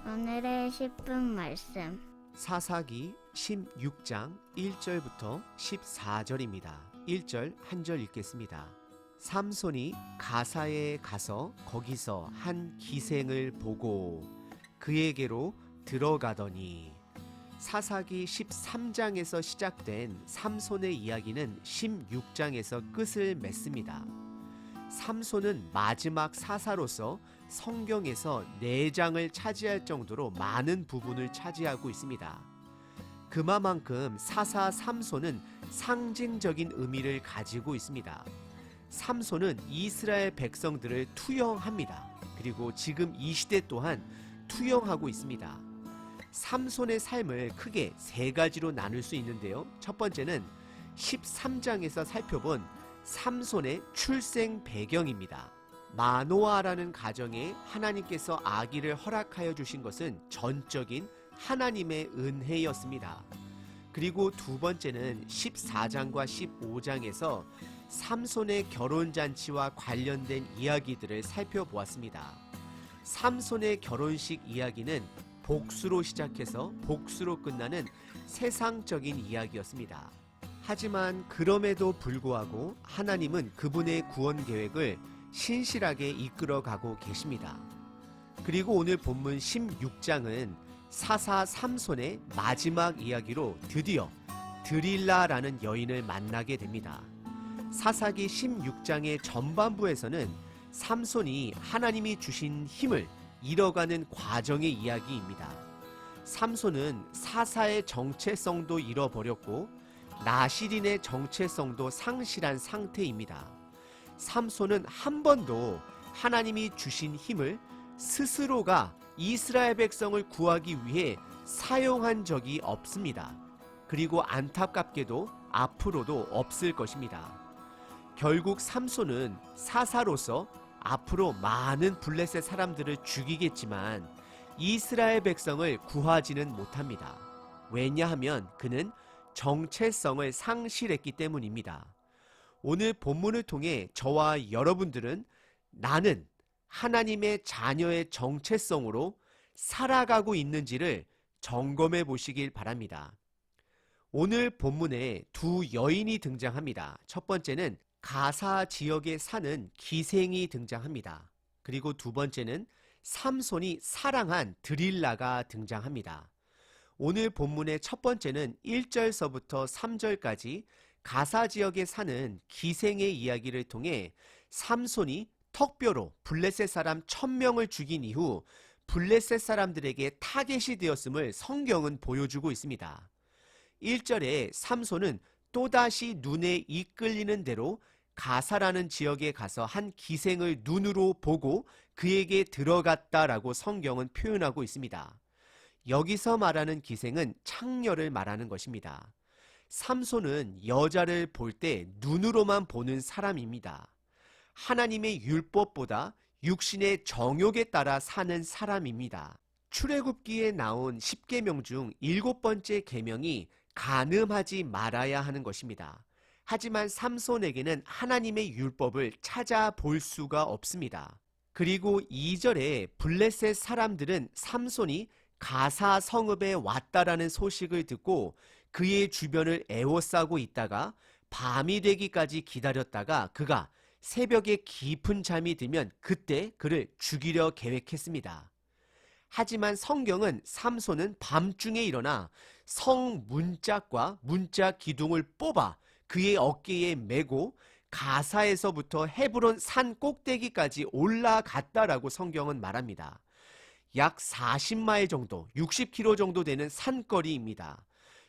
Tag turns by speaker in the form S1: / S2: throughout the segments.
S1: 오늘의 10분 말씀.
S2: 사사기 16장 1절부터 14절입니다. 1절 한 절 읽겠습니다. 삼손이 가사에 가서 거기서 한 기생을 보고 그에게로 들어가더니. 사사기 13장에서 시작된 삼손의 이야기는 16장에서 끝을 맺습니다. 삼손은 마지막 사사로서 성경에서 4장을 차지할 정도로 많은 부분을 차지하고 있습니다. 그만큼 사사 삼손은 상징적인 의미를 가지고 있습니다. 삼손은 이스라엘 백성들을 투영합니다. 그리고 지금 이 시대 또한 투영하고 있습니다. 삼손의 삶을 크게 3가지로 나눌 수 있는데요. 첫 번째는 13장에서 살펴본 삼손의 출생 배경입니다. 마노아라는 가정에 하나님께서 아기를 허락하여 주신 것은 전적인 하나님의 은혜였습니다. 그리고 두 번째는 14장과 15장에서 삼손의 결혼잔치와 관련된 이야기들을 살펴보았습니다. 삼손의 결혼식 이야기는 복수로 시작해서 복수로 끝나는 세상적인 이야기였습니다. 하지만 그럼에도 불구하고 하나님은 그분의 구원 계획을 신실하게 이끌어가고 계십니다. 그리고 오늘 본문 16장은 사사 삼손의 마지막 이야기로 드디어 드릴라라는 여인을 만나게 됩니다. 사사기 16장의 전반부에서는 삼손이 하나님이 주신 힘을 잃어가는 과정의 이야기입니다. 삼손은 사사의 정체성도 잃어버렸고 나시린의 정체성도 상실한 상태입니다. 삼손은 한 번도 하나님이 주신 힘을 스스로가 이스라엘 백성을 구하기 위해 사용한 적이 없습니다. 그리고 안타깝게도 앞으로도 없을 것입니다. 결국 삼손은 사사로서 앞으로 많은 블레셋 사람들을 죽이겠지만 이스라엘 백성을 구하지는 못합니다. 왜냐하면 그는 정체성을 상실했기 때문입니다. 오늘 본문을 통해 저와 여러분들은 나는 하나님의 자녀의 정체성으로 살아가고 있는지를 점검해 보시길 바랍니다. 오늘 본문에 두 여인이 등장합니다. 첫 번째는 가사 지역에 사는 기생이 등장합니다. 그리고 두 번째는 삼손이 사랑한 드릴라가 등장합니다. 오늘 본문의 첫 번째는 1절서부터 3절까지 가사 지역에 사는 기생의 이야기를 통해 삼손이 턱뼈로 블레셋 사람 1000명을 죽인 이후 블레셋 사람들에게 타겟이 되었음을 성경은 보여주고 있습니다. 1절에 삼손은 또다시 눈에 이끌리는 대로 가사라는 지역에 가서 한 기생을 눈으로 보고 그에게 들어갔다라고 성경은 표현하고 있습니다. 여기서 말하는 기생은 창녀를 말하는 것입니다. 삼손은 여자를 볼 때 눈으로만 보는 사람입니다. 하나님의 율법보다 육신의 정욕에 따라 사는 사람입니다. 출애굽기에 나온 10계명 중 7번째 계명이 간음하지 말아야 하는 것입니다. 하지만 삼손에게는 하나님의 율법을 찾아볼 수가 없습니다. 그리고 2절에 블레셋 사람들은 삼손이 가사 성읍에 왔다라는 소식을 듣고 그의 주변을 에워싸고 있다가 밤이 되기까지 기다렸다가 그가 새벽에 깊은 잠이 들면 그때 그를 죽이려 계획했습니다. 하지만 성경은 삼손은 밤중에 일어나 성 문짝과 문짝 기둥을 뽑아 그의 어깨에 메고 가사에서부터 헤브론 산 꼭대기까지 올라갔다라고 성경은 말합니다. 약 40마일 정도, 60km 정도 되는 산거리입니다.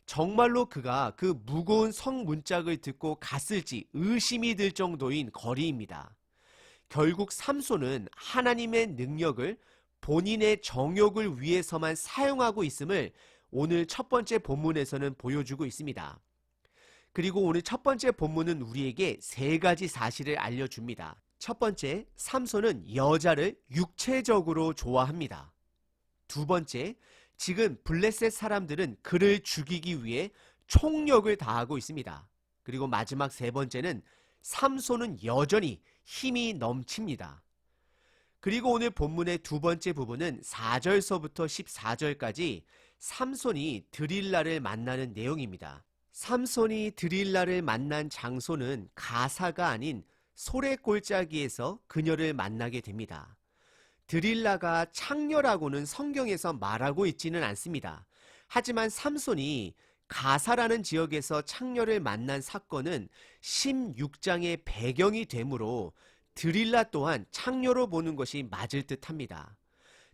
S2: 정말로 그가 그 무거운 성 문짝을 듣고 갔을지 의심이 들 정도인 거리입니다. 결국 삼손은 하나님의 능력을 본인의 정욕을 위해서만 사용하고 있음을 오늘 첫 번째 본문에서는 보여주고 있습니다. 그리고 오늘 첫 번째 본문은 우리에게 3가지 사실을 알려줍니다. 첫 번째, 삼손은 여자를 육체적으로 좋아합니다. 두 번째, 지금 블레셋 사람들은 그를 죽이기 위해 총력을 다하고 있습니다. 그리고 마지막 3번째는 삼손은 여전히 힘이 넘칩니다. 그리고 오늘 본문의 두 번째 부분은 4절서부터 14절까지 삼손이 드릴라를 만나는 내용입니다. 삼손이 드릴라를 만난 장소는 가사가 아닌 소래골짜기에서 그녀를 만나게 됩니다. 드릴라가 창녀라고는 성경에서 말하고 있지는 않습니다. 하지만 삼손이 가사라는 지역에서 창녀를 만난 사건은 16장의 배경이 되므로 드릴라 또한 창녀로 보는 것이 맞을 듯 합니다.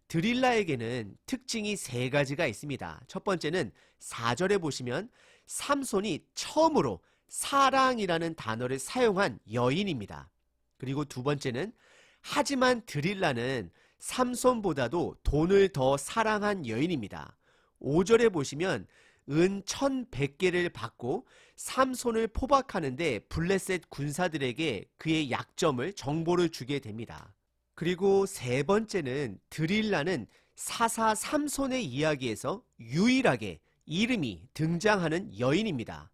S2: 드릴라에게는 특징이 세 가지가 있습니다. 첫 번째는 4절에 보시면 삼손이 처음으로 사랑이라는 단어를 사용한 여인입니다. 그리고 두 번째는 하지만 드릴라는 삼손보다도 돈을 더 사랑한 여인입니다. 5절에 보시면 은 1100개를 받고 삼손을 포박하는데 블레셋 군사들에게 그의 약점을 정보를 주게 됩니다. 그리고 세 번째는 드릴라는 사사 삼손의 이야기에서 유일하게 이름이 등장하는 여인입니다.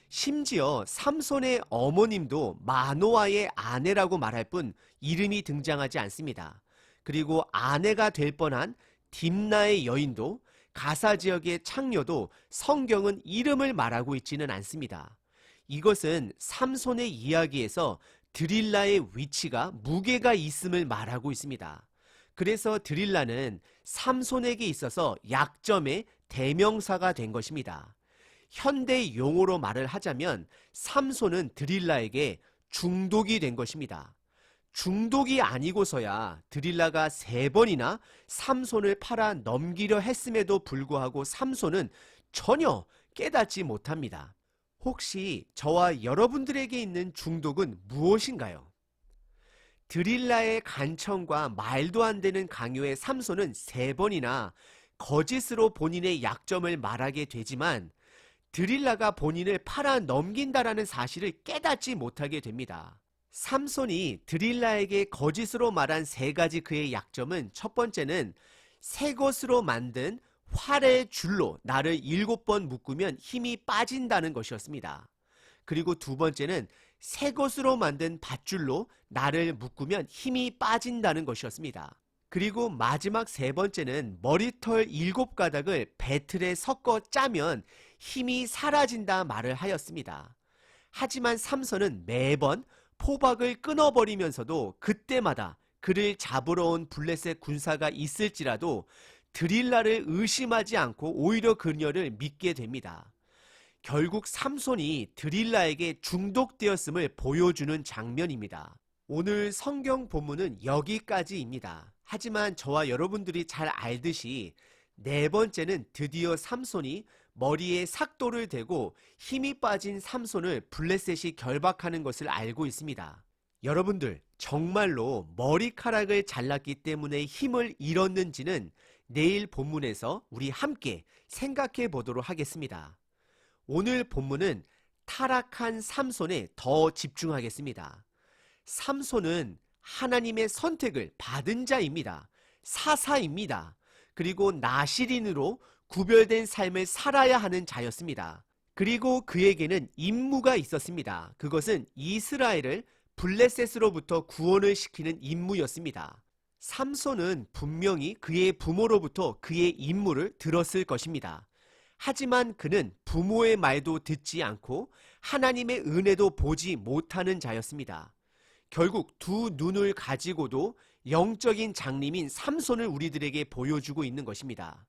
S2: 심지어 삼손의 어머님도 마노아의 아내라고 말할 뿐 이름이 등장하지 않습니다. 그리고 아내가 될 뻔한 딥나의 여인도 가사 지역의 창녀도 성경은 이름을 말하고 있지는 않습니다. 이것은 삼손의 이야기에서 드릴라의 위치가 무게가 있음을 말하고 있습니다. 그래서 드릴라는 삼손에게 있어서 약점의 대명사가 된 것입니다. 현대 용어로 말을 하자면 삼손은 드릴라에게 중독이 된 것입니다. 중독이 아니고서야 드릴라가 3번이나 삼손을 팔아 넘기려 했음에도 불구하고 삼손은 전혀 깨닫지 못합니다. 혹시 저와 여러분들에게 있는 중독은 무엇인가요? 드릴라의 간청과 말도 안 되는 강요에 삼손은 3번이나 거짓으로 본인의 약점을 말하게 되지만 드릴라가 본인을 팔아 넘긴다라는 사실을 깨닫지 못하게 됩니다. 삼손이 드릴라에게 거짓으로 말한 3가지 그의 약점은 첫 번째는 새 것으로 만든 활의 줄로 나를 7번 묶으면 힘이 빠진다는 것이었습니다. 그리고 두 번째는 새 것으로 만든 밧줄로 나를 묶으면 힘이 빠진다는 것이었습니다. 그리고 마지막 3번째는 머리털 7가닥을 배틀에 섞어 짜면 힘이 사라진다 말을 하였습니다. 하지만 삼손은 매번 포박을 끊어버리면서도 그때마다 그를 잡으러 온 블레셋 군사가 있을지라도 드릴라를 의심하지 않고 오히려 그녀를 믿게 됩니다. 결국 삼손이 드릴라에게 중독되었음을 보여주는 장면입니다. 오늘 성경 본문은 여기까지입니다. 하지만 저와 여러분들이 잘 알듯이 4번째는 드디어 삼손이 머리에 삭도를 대고 힘이 빠진 삼손을 블레셋이 결박하는 것을 알고 있습니다. 여러분들 정말로 머리카락을 잘랐기 때문에 힘을 잃었는지는 내일 본문에서 우리 함께 생각해 보도록 하겠습니다. 오늘 본문은 타락한 삼손에 더 집중하겠습니다. 삼손은 하나님의 선택을 받은 자입니다. 사사입니다. 그리고 나시린으로 구별된 삶을 살아야 하는 자였습니다. 그리고 그에게는 임무가 있었습니다. 그것은 이스라엘을 블레셋으로부터 구원을 시키는 임무였습니다. 삼손은 분명히 그의 부모로부터 그의 임무를 들었을 것입니다. 하지만 그는 부모의 말도 듣지 않고 하나님의 은혜도 보지 못하는 자였습니다. 결국 두 눈을 가지고도 영적인 장님인 삼손을 우리들에게 보여주고 있는 것입니다.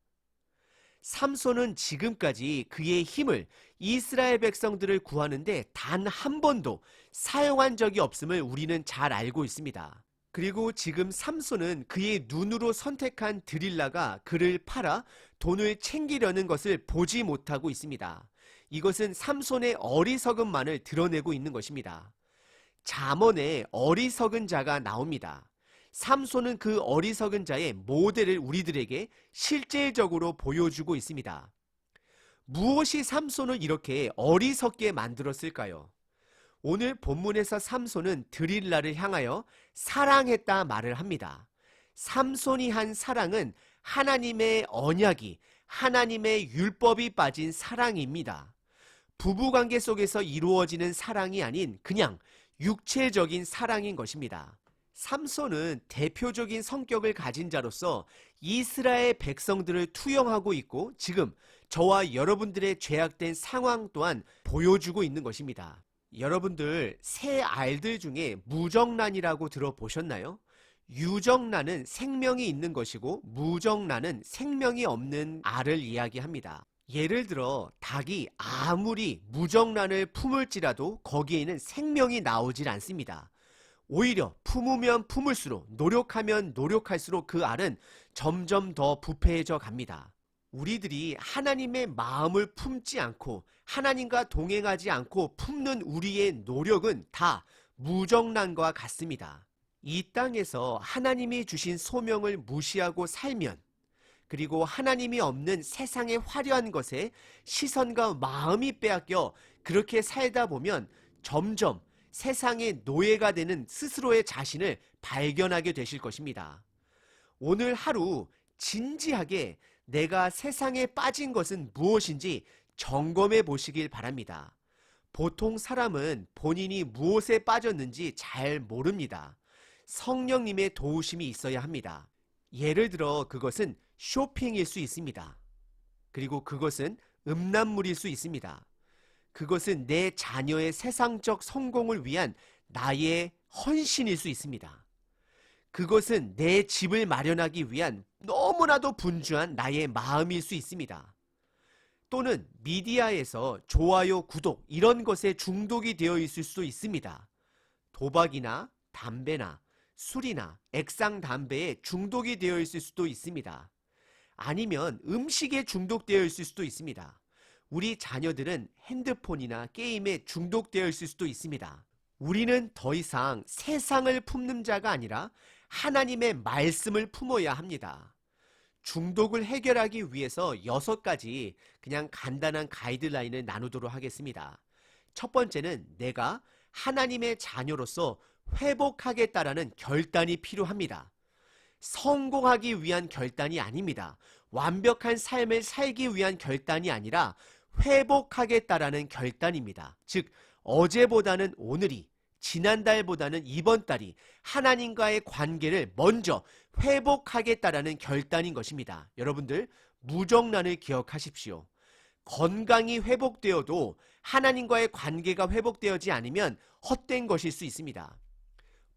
S2: 삼손은 지금까지 그의 힘을 이스라엘 백성들을 구하는데 단 한 번도 사용한 적이 없음을 우리는 잘 알고 있습니다. 그리고 지금 삼손은 그의 눈으로 선택한 드릴라가 그를 팔아 돈을 챙기려는 것을 보지 못하고 있습니다. 이것은 삼손의 어리석음만을 드러내고 있는 것입니다. 잠언에 어리석은 자가 나옵니다. 삼손은 그 어리석은 자의 모델을 우리들에게 실제적으로 보여주고 있습니다. 무엇이 삼손을 이렇게 어리석게 만들었을까요? 오늘 본문에서 삼손은 드릴라를 향하여 사랑했다 말을 합니다. 삼손이 한 사랑은 하나님의 언약이, 하나님의 율법이 빠진 사랑입니다. 부부관계 속에서 이루어지는 사랑이 아닌 그냥 육체적인 사랑인 것입니다. 삼손은 대표적인 성격을 가진 자로서 이스라엘 백성들을 투영하고 있고 지금 저와 여러분들의 죄악된 상황 또한 보여주고 있는 것입니다. 여러분들 새 알들 중에 무정란이라고 들어보셨나요? 유정란은 생명이 있는 것이고 무정란은 생명이 없는 알을 이야기합니다. 예를 들어 닭이 아무리 무정란을 품을지라도 거기에는 생명이 나오질 않습니다. 오히려 품으면 품을수록 노력하면 노력할수록 그 알은 점점 더 부패해져 갑니다. 우리들이 하나님의 마음을 품지 않고 하나님과 동행하지 않고 품는 우리의 노력은 다 무정란과 같습니다. 이 땅에서 하나님이 주신 소명을 무시하고 살면 그리고 하나님이 없는 세상의 화려한 것에 시선과 마음이 빼앗겨 그렇게 살다 보면 점점 세상의 노예가 되는 스스로의 자신을 발견하게 되실 것입니다. 오늘 하루 진지하게 내가 세상에 빠진 것은 무엇인지 점검해 보시길 바랍니다. 보통 사람은 본인이 무엇에 빠졌는지 잘 모릅니다. 성령님의 도우심이 있어야 합니다. 예를 들어 그것은 쇼핑일 수 있습니다. 그리고 그것은 음란물일 수 있습니다. 그것은 내 자녀의 세상적 성공을 위한 나의 헌신일 수 있습니다. 그것은 내 집을 마련하기 위한 너무나도 분주한 나의 마음일 수 있습니다. 또는 미디어에서 좋아요, 구독 이런 것에 중독이 되어 있을 수도 있습니다. 도박이나 담배나 술이나 액상 담배에 중독이 되어 있을 수도 있습니다. 아니면 음식에 중독되어 있을 수도 있습니다. 우리 자녀들은 핸드폰이나 게임에 중독되어 있을 수도 있습니다. 우리는 더 이상 세상을 품는 자가 아니라 하나님의 말씀을 품어야 합니다. 중독을 해결하기 위해서 6가지 그냥 간단한 가이드라인을 나누도록 하겠습니다. 첫 번째는 내가 하나님의 자녀로서 회복하겠다라는 결단이 필요합니다. 성공하기 위한 결단이 아닙니다. 완벽한 삶을 살기 위한 결단이 아니라 회복하겠다라는 결단입니다. 즉 어제보다는 오늘이, 지난달보다는 이번 달이 하나님과의 관계를 먼저 회복하겠다라는 결단인 것입니다. 여러분들 무정란을 기억하십시오. 건강이 회복되어도 하나님과의 관계가 회복되어지 않으면 헛된 것일 수 있습니다.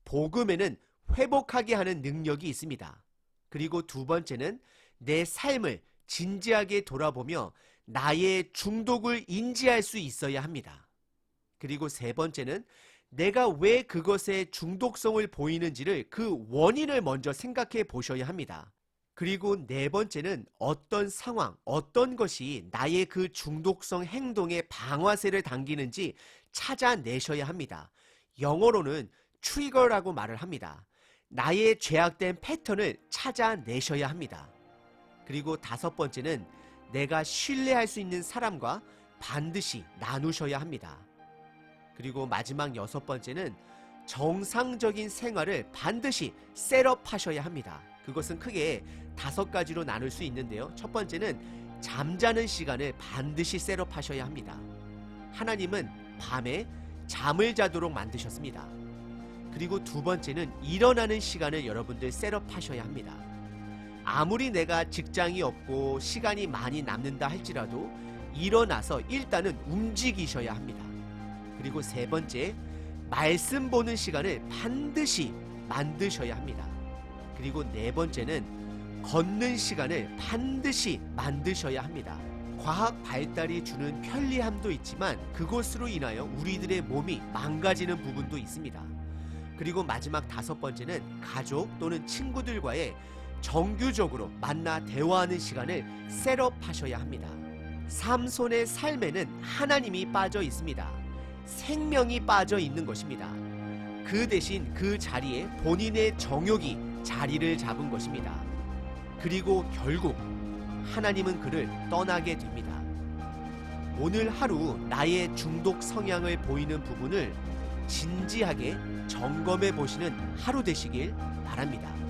S2: 복음에는 회복하게 하는 능력이 있습니다. 그리고 두 번째는 내 삶을 진지하게 돌아보며 나의 중독을 인지할 수 있어야 합니다. 그리고 세 번째는 내가 왜 그것에 중독성을 보이는지를 그 원인을 먼저 생각해 보셔야 합니다. 그리고 네 번째는 어떤 상황, 어떤 것이 나의 그 중독성 행동에 방아쇠를 당기는지 찾아내셔야 합니다. 영어로는 트리거라고 말을 합니다. 나의 죄악된 패턴을 찾아내셔야 합니다. 그리고 다섯 번째는 내가 신뢰할 수 있는 사람과 반드시 나누셔야 합니다. 그리고 마지막 6번째는 정상적인 생활을 반드시 셋업하셔야 합니다. 그것은 크게 5가지로 나눌 수 있는데요. 첫 번째는 잠자는 시간을 반드시 셋업하셔야 합니다. 하나님은 밤에 잠을 자도록 만드셨습니다. 그리고 두 번째는 일어나는 시간을 여러분들 셋업하셔야 합니다. 아무리 내가 직장이 없고 시간이 많이 남는다 할지라도 일어나서 일단은 움직이셔야 합니다. 그리고 세 번째, 말씀 보는 시간을 반드시 만드셔야 합니다. 그리고 네 번째는 걷는 시간을 반드시 만드셔야 합니다. 과학 발달이 주는 편리함도 있지만 그것으로 인하여 우리들의 몸이 망가지는 부분도 있습니다. 그리고 마지막 5번째는 가족 또는 친구들과의 정규적으로 만나 대화하는 시간을 셋업하셔야 합니다. 삼손의 삶에는 하나님이 빠져 있습니다. 생명이 빠져 있는 것입니다. 그 대신 그 자리에 본인의 정욕이 자리를 잡은 것입니다. 그리고 결국 하나님은 그를 떠나게 됩니다. 오늘 하루 나의 중독 성향을 보이는 부분을 진지하게 점검해 보시는 하루 되시길 바랍니다.